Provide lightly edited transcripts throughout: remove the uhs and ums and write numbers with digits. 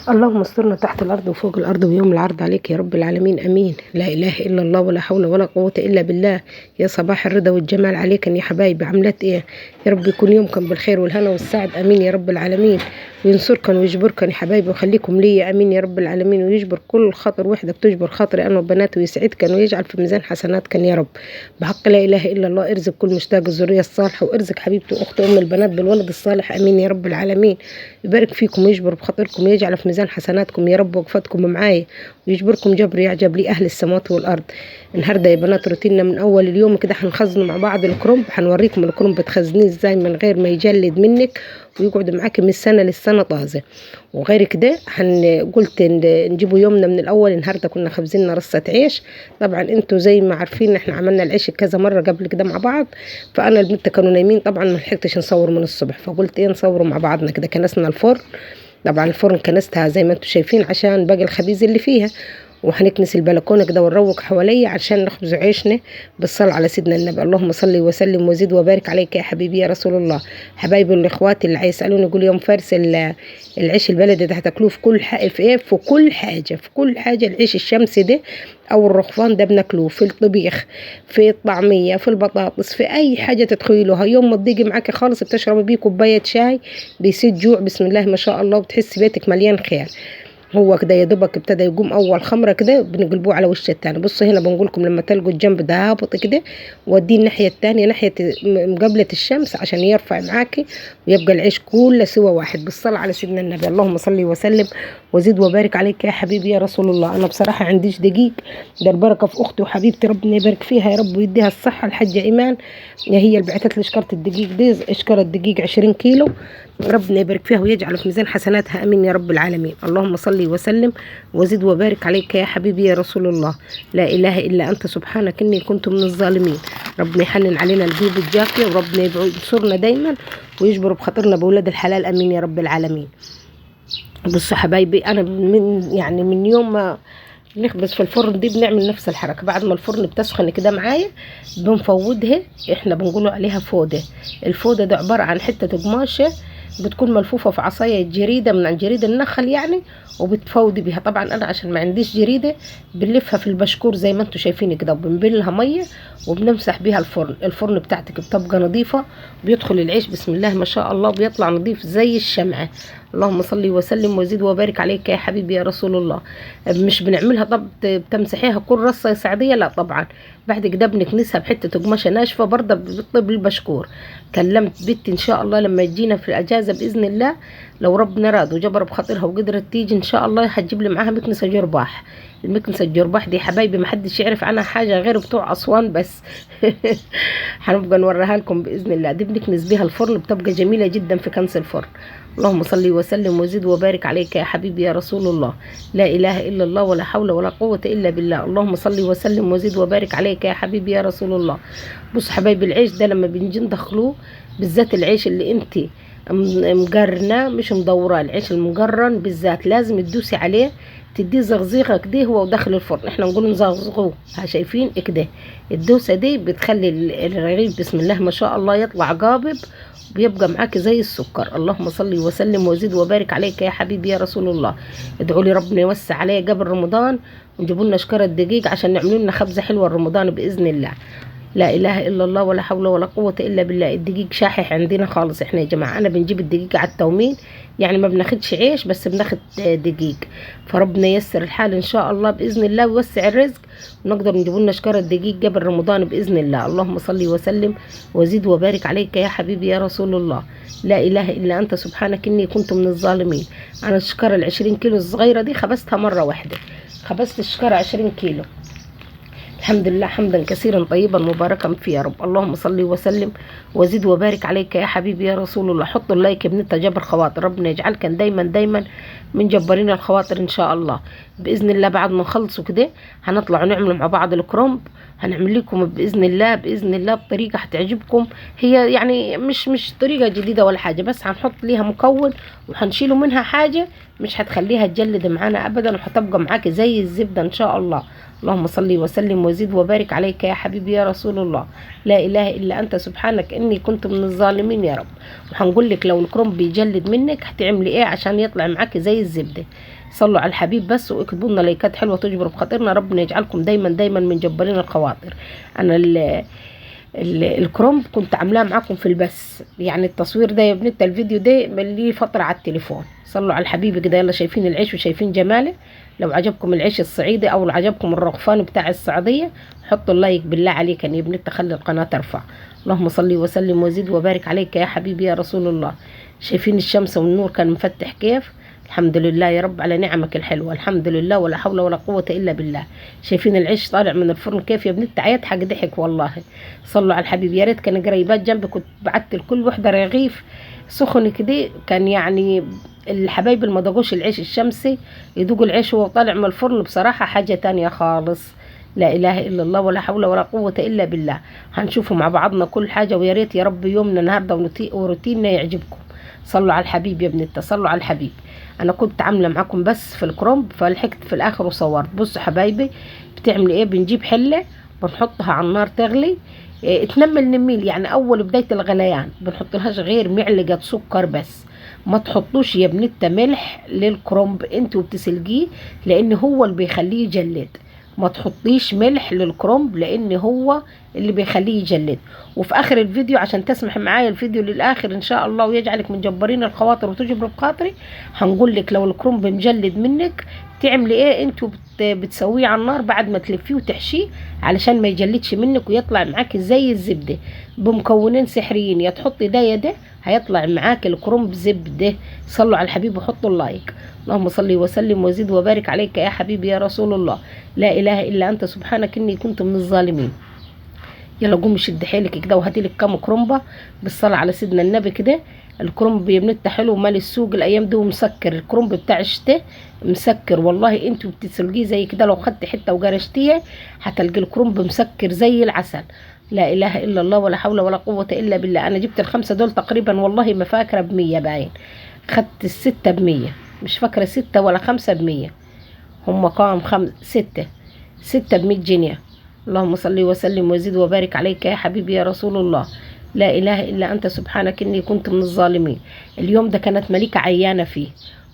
اللهم استرنا تحت الأرض وفوق الأرض ويوم العرض عليك يا رب العالمين، أمين. لا إله إلا الله ولا حول ولا قوة إلا بالله. يا صباح الرضا والجمال عليكم يا حبايبي، عملت إيه؟ يا رب يكون يومكم بالخير والهنا والسعد، أمين يا رب العالمين. وينصركم ويجبركم يا حبايبي ويخليكم لي، أمين يا رب العالمين. ويجبر كل خاطر وحدة بتجبر خاطري أنا وبناتي، ويسعدكم ويجعل في ميزان حسناتكم يا رب. بحق لا إله إلا الله ارزق كل مشتاق الذرية الصالحة، وارزق حبيبتي وأختي أم البنات بالولد الصالح، أمين يا رب العالمين. يبارك فيكم ويجبر بخاطركم ويجعل في ميزان حسناتكم يا رب، وقفتكم معايا ويجبركم جبر يعجب لي أهل السماوات والأرض. النهارده يا بنات روتيننا من أول اليوم كده هنخزنه مع بعض الكرنب، هنوريكم الكرنب بتخزنيه ازاي من غير ما يجلد منك ويقعد معاكي من السنة للسنة طازة. وغير كده قلت نجيبوا يومنا من الأول. النهارده كنا خبزيننا رصة عيش. طبعا انتوا زي ما عارفين احنا عملنا العيش كذا مرة قبل كده مع بعض، فأنا البنت كانوا نايمين طبعا ما لحقتش نصور من الصبح، فقلت ايه نصوروا مع بعضنا كده. كنسنا الفرن، طبعا الفرن كنستها زي ما انتوا شايفين عشان باقي الخبيز اللي فيها، وهنكنس البلكونه كده ونروق حواليا عشان نخبز عيشنا بالصلاة على سيدنا النبي. اللهم صل وسلم وزد وبارك عليك يا حبيبي يا رسول الله. حبايبي الاخوات اللي هيسالوني يقول يوم فارس العيش البلدي ده هتاكلوه في كل حاجه، في ايه، في كل حاجه، في كل حاجه. العيش الشمسي ده او الرخفان ده بناكلوه في الطبيخ، في الطعميه، في البطاطس، في اي حاجه تتخيلوها. يوم ما تضيقي معاكي خالص بتشربي بيه كوبايه شاي بيسد جوع بسم الله ما شاء الله، وبتحسي بيتك مليان خير. هو كده يا دوبك ابتدى يقوم اول خمره كده بنقلبوه على وش التاني. بصوا هنا بنقول لكم لما تلقوا الجنب ده هابط كده وديه الناحيه التانيه ناحيه مقابله الشمس عشان يرفع معاكي ويبقى العيش كله سوا واحد. بالصلاه على سيدنا النبي. اللهم صل وسلم وزد وبارك عليك يا حبيبي يا رسول الله. انا بصراحه عنديش دقيق، ده البركه في اختي وحبيبتي ربنا يبارك فيها يا رب ويديها الصحه، الحاجه ايمان. هي اللي بعتت لي شكاره الدقيق دي، شكاره الدقيق 20 كيلو، ربنا يبارك فيها ويجعل في ميزان حسناتها، امين يا رب العالمين. اللهم صل وسلم وزد وبارك عليك يا حبيبي يا رسول الله. لا اله الا انت سبحانك اني كنت من الظالمين. ربنا يحنن علينا الجيوب الجافيه، وربنا ينصرنا دايما ويجبر بخاطرنا بولاد الحلال، امين يا رب العالمين. بصوا حبايبي انا من يوم ما نخبز في الفرن دي بنعمل نفس الحركه. بعد ما الفرن بتسخن كده معايا بنفودها، احنا بنقولوا عليها فوده. الفوده ده عباره عن حته قماشه بتكون ملفوفه في عصايه جريده من عن جريد النخل يعني، وبتفودي بيها. طبعا انا عشان ما عنديش جريده بنلفها في البشكور زي ما انتم شايفين كده، وبنبلها ميه وبنمسح بيها الفرن. الفرن بتاعتك بتبقى نظيفه، بيدخل العيش بسم الله ما شاء الله بيطلع نظيف زي الشمعه. اللهم صل وسلم وزد وبارك عليك يا حبيبي يا رسول الله. مش بنعملها طب بتمسحيها كل رصه سعديه، لا طبعا. بعد كده بنكنسها بحته قماشه ناشفه برضه بتطيب البشكور. كلمت بنتي ان شاء الله لما تجينا في الاجازه باذن الله، لو ربنا راد وجبر بخاطرها وقدرت تيجي ان شاء الله هتجيب لي معاها مكنسه جرباح. المكنسه الجرباح دي حبايبي ما حدش يعرف عنها حاجه غير بتوع اسوان بس. هنبقى نوريها لكم باذن الله. دي بنكنس بيها الفرن بتبقى جميله جدا في كنس الفرن. اللهم صل وسلم وزد وبارك عليك يا حبيبي يا رسول الله. لا اله الا الله ولا حول ولا قوه الا بالله. اللهم صل وسلم وزد وبارك عليك يا حبيبي يا رسول الله. بص حبايبي العيش ده لما بنجي ندخلوه، بالذات العيش اللي انت مقرناه مش مدوراه، العيش المقرن بالذات لازم تدوسي عليه تديه زغزيغه كده هو وداخل الفرن. احنا نقول نزغزغوه، شايفين كده. الدوسه دي بتخلي الرغيف بسم الله ما شاء الله يطلع قابب بيبقى معاك زي السكر. اللهم صل وسلم وزد وبارك عليك يا حبيبي يا رسول الله. ادعوا لي ربنا يوسع عليا قبل رمضان ونجيبوا لنا شكاره دقيق عشان نعملوا لنا خبزه حلوه رمضان باذن الله. لا اله الا الله ولا حول ولا قوه الا بالله. الدقيق شاحح عندنا خالص احنا يا جماعه. انا بنجيب الدقيق على التومين يعني ما بناخدش عيش بس بناخد دقيق. فربنا ييسر الحال ان شاء الله باذن الله ويوسع الرزق ونقدر نجيب لنا شكاره دقيق قبل رمضان باذن الله. اللهم صل وسلم وزد وبارك عليك يا حبيبي يا رسول الله. لا اله الا انت سبحانك اني كنت من الظالمين. انا الشكاره ال20 كيلو الصغيره دي خبزتها مره واحده، خبزت الشكاره 20 كيلو الحمد لله حمدا كثيرا طيبا مباركا فيه يا رب. اللهم صل وسلم وزد وبارك عليك يا حبيبي يا رسول الله. حطوا اللايك بنت جبر خواطر، ربنا يجعلك دايما من جبارين الخواطر ان شاء الله باذن الله. بعد ما نخلصوا كده هنطلع نعمل مع بعض الكرنب، هنعمل لكم باذن الله بطريقه هتعجبكم. هي يعني مش طريقه جديده ولا حاجه، بس هنحط ليها مكون وهنشيله منها حاجه مش هتخليها تجلد معانا ابدا، وهتبقى معاكي زي الزبده ان شاء الله. اللهم صل وسلم وزد وبارك عليك يا حبيبي يا رسول الله. لا اله الا انت سبحانك اني كنت من الظالمين يا رب. وهنقول لك لو الكرنب بيجلد منك هتعملي ايه عشان يطلع معاكي زي الزبده. صلوا على الحبيب بس، واكتبوا لنا لايكات حلوه تجبر بخاطرنا. ربنا يجعلكم دايما دايما من جبارين الخواطر. انا الكرومب كنت عاملاه معاكم في البث، يعني التصوير ده يا بنت الفيديو ده من لي فتره على التليفون. صلوا على الحبيب كده. يلا شايفين العيش وشايفين جماله. لو عجبكم العيش الصعيدي او عجبكم الرغفان بتاع السعوديه حطوا اللايك بالله عليك يا بنت، خلي القناه ترفع. اللهم صل وسلم وزد وبارك عليك يا حبيبي يا رسول الله. شايفين الشمس والنور كان مفتح كيف؟ الحمد لله يا رب على نعمك الحلوه، الحمد لله ولا حول ولا قوه الا بالله. شايفين العيش طالع من الفرن كيف يا بنت؟ عيط حق ضحك والله. صلوا على الحبيب. يا ريت كان قريبات جنبي كنت بعت لكل وحده رغيف سخن كده، كان يعني الحبايب اللي ما ضاقوش العيش الشمسي يدوقوا العيش وهو طالع من الفرن، بصراحه حاجه تانية خالص. لا اله الا الله ولا حول ولا قوه الا بالله. هنشوفوا مع بعضنا كل حاجه، ويا ريت يا رب يومنا النهارده وروتيننا يعجبكم. صلوا على الحبيب يا بنت، صلوا على الحبيب. انا كنت عامله معاكم بس في الكرومب فلحقت في الاخر وصورت. بصوا حبايبي بتعمل ايه. بنجيب حله بنحطها على النار تغلي، تنمل نميل يعني اول بدايه الغليان. بنحط لهاش غير معلقه سكر بس. ما تحطوش يا بنت ملح للكرومب انتوا بتسلقيه لان هو اللي بيخليه يجلد. ما تحطيش ملح للكرومب لان هو اللي بيخليه يجلد. وفي اخر الفيديو عشان تسمح معايا الفيديو للاخر ان شاء الله ويجعلك من جبارين الخواطر وتجبر بخاطري، هنقول لك لو الكرومب مجلد منك تعملي ايه. انتوا بتسويه على النار بعد ما تلفيه وتحشيه علشان ما يجلدش منك ويطلع معاك زي الزبده بمكونين سحريين. يا تحطي ده يا ده هيطلع معاك الكرومب زبده. صلوا على الحبيب وحطوا اللايك. اللهم صل وسلم وزد وبارك عليك يا حبيبي يا رسول الله. لا اله الا انت سبحانك اني كنت من الظالمين. يلا قومي شد حيلك كده وهاتي لك كام كرومبه بالصلاه على سيدنا النبي كده. الكرومب يا بنت حلو مال السوق الايام دي ومسكر. الكرومب بتاع الشتاء مسكر والله. انتوا بتسلقيه زي كده لو خدت حته وجرشتيها هتلقي الكرومب مسكر زي العسل. لا اله الا الله ولا حول ولا قوه الا بالله. انا جبت الخمسه دول تقريبا والله ما فاكره ب100 باين. خدت السته ب100، مش فاكره 6 ولا 5 ب100. هم كام؟ 6 ب100 جنيه. اللهم صل وسلم وزد وبارك عليك يا حبيبي يا رسول الله. لا اله الا انت سبحانك اني كنت من الظالمين. اليوم ده كانت مليكه عيانه فيه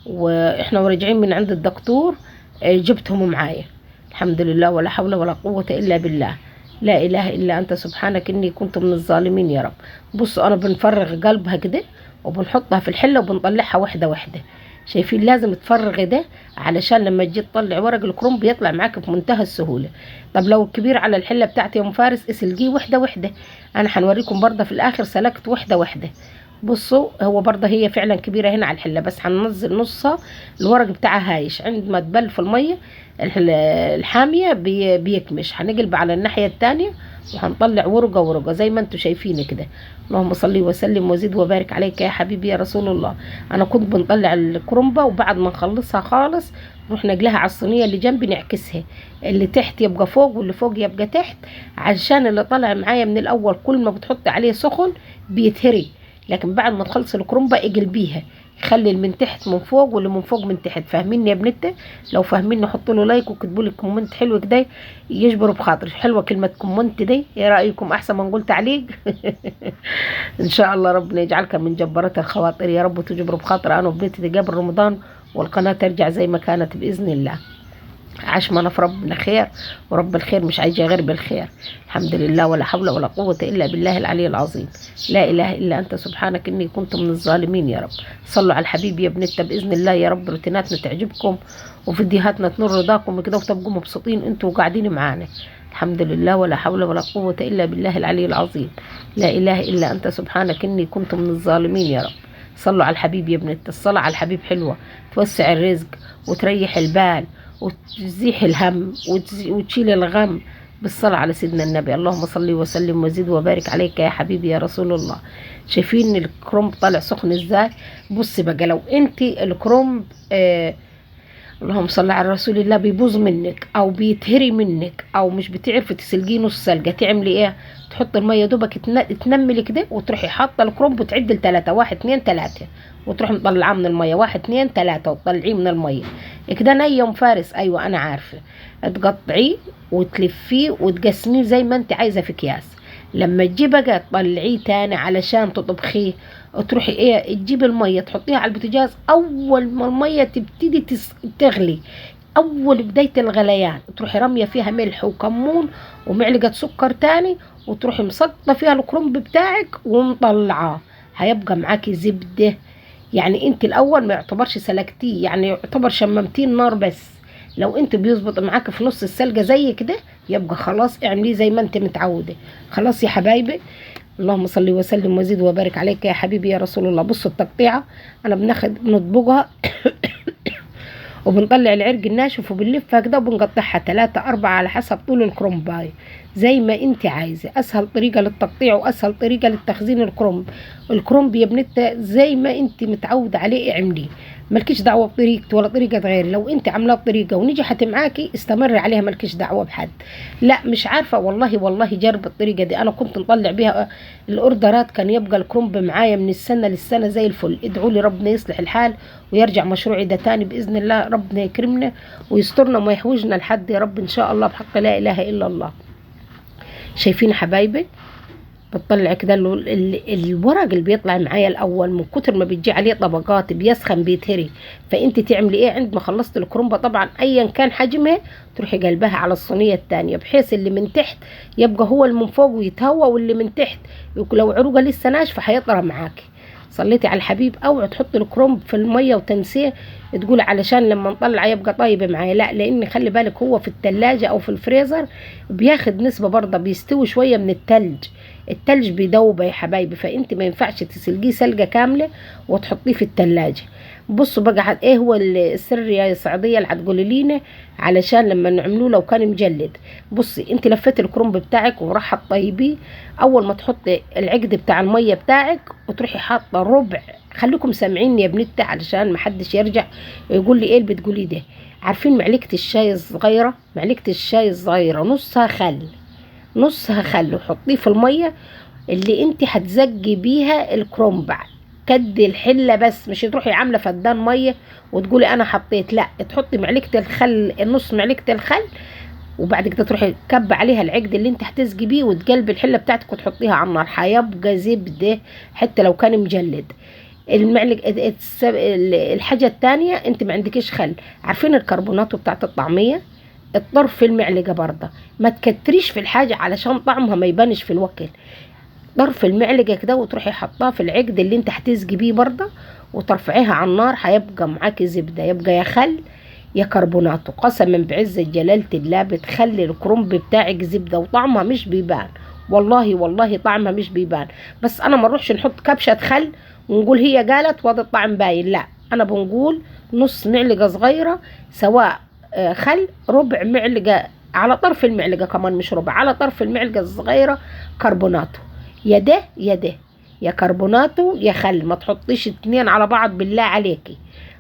واحنا راجعين من عند الدكتور جبتهم معايا. الحمد لله ولا حول ولا قوه الا بالله. لا اله الا انت سبحانك اني كنت من الظالمين يا رب. بصوا انا بنفرغ قلبها كده وبنحطها في الحله وبنطلعها واحده واحده. شايفين لازم تفرغي ده علشان لما تجي تطلع ورق الكرنب يطلع معاك بمنتهى السهوله. طب لو الكبير على الحله بتاعتي يا ام فارس اسلقيه واحده واحده. انا هنوريكم برضه في الاخر سلكت واحده واحده. بصوا هو برضه هي فعلا كبيره هنا على الحله بس هننزل نصها. الورق بتاعها هايش عندما تبل في الميه الحاميه بيكمش. هنقلب على الناحيه التانية وهنطلع ورقه ورقه زي ما انتم شايفين كده. اللهم صل وسلم وزد وبارك عليك يا حبيبي يا رسول الله. انا كنت بنطلع الكرنبه وبعد ما نخلصها خالص نروح نقلها على الصينيه اللي جنبي نعكسها. اللي تحت يبقى فوق واللي فوق يبقى تحت عشان اللي طالع معايا من الاول كل ما بتحط عليه سخن بيتهري. لكن بعد ما تخلص الكرنبه اقلبيها خلي من تحت من فوق واللي من فوق من تحت. فاهمين يا بنتي؟ لو فاهمين حطوا له لايك وكتبوا لي كومنت حلو كده يجبر بخاطري. حلوه كلمه كومنت دي، ايه رايكم؟ احسن ما نقول تعليق. ان شاء الله ربنا يجعلك من جبارات الخواطر يا رب وتجبر بخاطر انا وبنتي دي قبل رمضان والقناه ترجع زي ما كانت باذن الله. عشمنا في ربنا خير ورب الخير مش هيجي غير بالخير. الحمد لله ولا حول ولا قوة إلا بالله العلي العظيم. لا إله إلا أنت سبحانك إني كنت من الظالمين يا رب. صلوا على الحبيب يا بنت بإذن الله يا رب روتيناتنا تعجبكم وفيديوهاتنا تنور رضاكم كده وتبقوا مبسوطين انتوا قاعدين معانا. الحمد لله ولا حول ولا قوة إلا بالله العلي العظيم. لا إله إلا أنت سبحانك إني كنت من الظالمين يا رب. صلوا على الحبيب يا بنت. الصلاة على الحبيب حلوة توسع الرزق وتريح البال وتزيح الهم وتشيل الغم بالصلاة على سيدنا النبي. اللهم صل وسلم وزد وبارك عليك يا حبيبي يا رسول الله. شايفين الكرنب طالع سخن ازاي؟ بصي بقى لو انت الكرنب اللهم صل على رسول الله بيبوظ منك او بيتهري منك او مش بتعرفي تسلقيه نص سلقه، تعملي ايه؟ تحطي الميه دوبك تنملي كده وتروحي حاطه الكرنب وتعدي لتلاته، 1 2 3، وتروحي مطلعاه من الميه، 1 2 3 وتطلعيه من الميه كده ني ومفارس. ايوه انا عارفه. تقطعيه وتلفيه وتقسميه زي ما انت عايزه في اكياس. لما تجي بقى تطلعيه تاني علشان تطبخيه، تروحي ايه تجيبي الميه تحطيها على البوتاجاز. اول ما الميه تبتدي تغلي، اول بدايه الغليان، تروحي راميه فيها ملح وكمون ومعلقه سكر تاني، وتروحي مسقطه فيها الكرنب بتاعك ومطلعاه. هيبقى معاكي زبده. يعني انت الاول ما يعتبرش سلقتيه، يعني يعتبر شممتيه النار بس. لو انت بيظبط معاك في نص السلقه زي كده، يبقى خلاص اعمليه زي ما انت متعوده. خلاص يا حبايبي، اللهم صل وسلم وزد وبارك عليك يا حبيبي يا رسول الله. بصوا التقطيعه، انا بنطبقها وبنطلع العرق الناشف وبنلفها كده وبنقطعها 3 4 على حسب طول الكرنبايه زي ما انت عايزه. اسهل طريقه للتقطيع واسهل طريقه للتخزين الكرنب يا بنت زي ما انت متعود عليه اعمليه. مالكيش دعوه بطريقتي ولا طريقه غير. لو انت عاملاه بطريقه ونجحت معاكي استمري عليها، مالكيش دعوه بحد. لا مش عارفه والله جرب الطريقه دي. انا كنت نطلع بيها الاوردرات، كان يبقى الكرنب معايا من السنه للسنه زي الفل. ادعوا لي ربنا يصلح الحال ويرجع مشروعي ده تاني باذن الله. ربنا يكرمنا ويسترنا وما يحوجنا لحد يا رب ان شاء الله، بحق لا اله الا الله. شايفين حبايبي؟ بتطلع كده الورق اللي بيطلع معايا الاول من كتر ما بتجي عليه طبقات بيسخن بيتهري. فانت تعملي ايه عند ما خلصت الكرنبه؟ طبعا ايا كان حجمها تروحي قلبها على الصينيه الثانيه، بحيث اللي من تحت يبقى هو اللي من فوق ويتهوى، واللي من تحت لو عروقه لسه ناشفه هيطرى معاكي. صليتي على الحبيب. اوعي تحطي الكرنب في الميه وتنسيه تقولي علشان لما نطلع يبقى طيب معايا، لا، لان خلي بالك هو في التلاجة او في الفريزر بياخد نسبه برضه، بيستوي شويه من التلج بيدوب يا حبايبي. فانت ما ينفعش تسلقيه سلقه كامله وتحطيه في التلاجة. بصوا بقى ايه هو السر يا سعوديه اللي هتقولي لينا علشان لما نعملوه لو كان مجلد. بصي انت لفيت الكرنب بتاعك وراح تطيبيه، اول ما تحطي العقد بتاع الميه بتاعك وتروحي حاطه ربع، خليكم سامعيني يا بنتي علشان ما حدش يرجع يقول لي ايه اللي بتقوليه ده. عارفين معلقه الشاي الصغيره؟ معلقه الشاي الصغيره نصها خل وحطيه في الميه اللي انت هتزجي بيها الكرنب. كد الحله بس، مش تروحي عامله فدان ميه وتقولي انا حطيت، لا، تحطي معلقه الخل، نص معلقه الخل، وبعد كده تروحي كب عليها العقد اللي انت هتسقي بيه وتقلبي الحله بتاعتك وتحطيها على النار. هيبقى زبده حتى لو كان مجلد. الحاجه الثانيه، انت ما عندكيش خل. عارفين الكربوناتو بتاعت الطعميه؟ الطرف في المعلقه برضه، ما تكتريش في الحاجه علشان طعمها ما يبانش في الوكل. طرف المعلقه كده وتروحي حطاه في العقد اللي انت هتسقي بيه برضه وترفعيها على النار. هيبقى معاكي زبده، يبقى يا خل يا كربوناتو. قسما بعزة جلالة الله بتخلي الكرنب بتاعك زبده وطعمها مش بيبان. والله طعمها مش بيبان. بس انا ما نروحش نحط كبشه خل ونقول هي قالت وهذا الطعم باين، لا، انا بنقول نص معلقه صغيره، سواء خل، ربع معلقه على طرف المعلقه كمان، مش ربع، على طرف المعلقه الصغيره كربوناتو. يا ده يا ده، يا كربوناتو يا خل، ما تحطيش 2 على بعض بالله عليكي.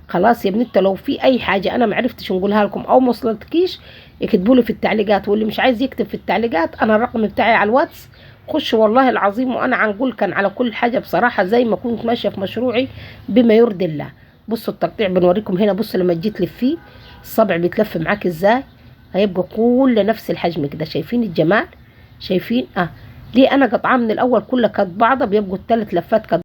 خلاص يا بنت، لو في اي حاجه انا معرفتش نقولها لكم او موصلتكيش اكتبوا لي في التعليقات، واللي مش عايز يكتب في التعليقات انا الرقم بتاعي على الواتس، خش والله العظيم وانا هنقول كان على كل حاجه بصراحه زي ما كنت ماشيه في مشروعي بما يرضي الله. بصوا التقطيع بنوريكم هنا. بصوا لما جيت تلفيه الصبع بيتلف معاك ازاي، هيبقى كله نفس الحجم كده. شايفين الجمال؟ شايفين؟ ليه انا قطعاه من الاول كلها قد بعضها، بيبقوا ال3 لفات قد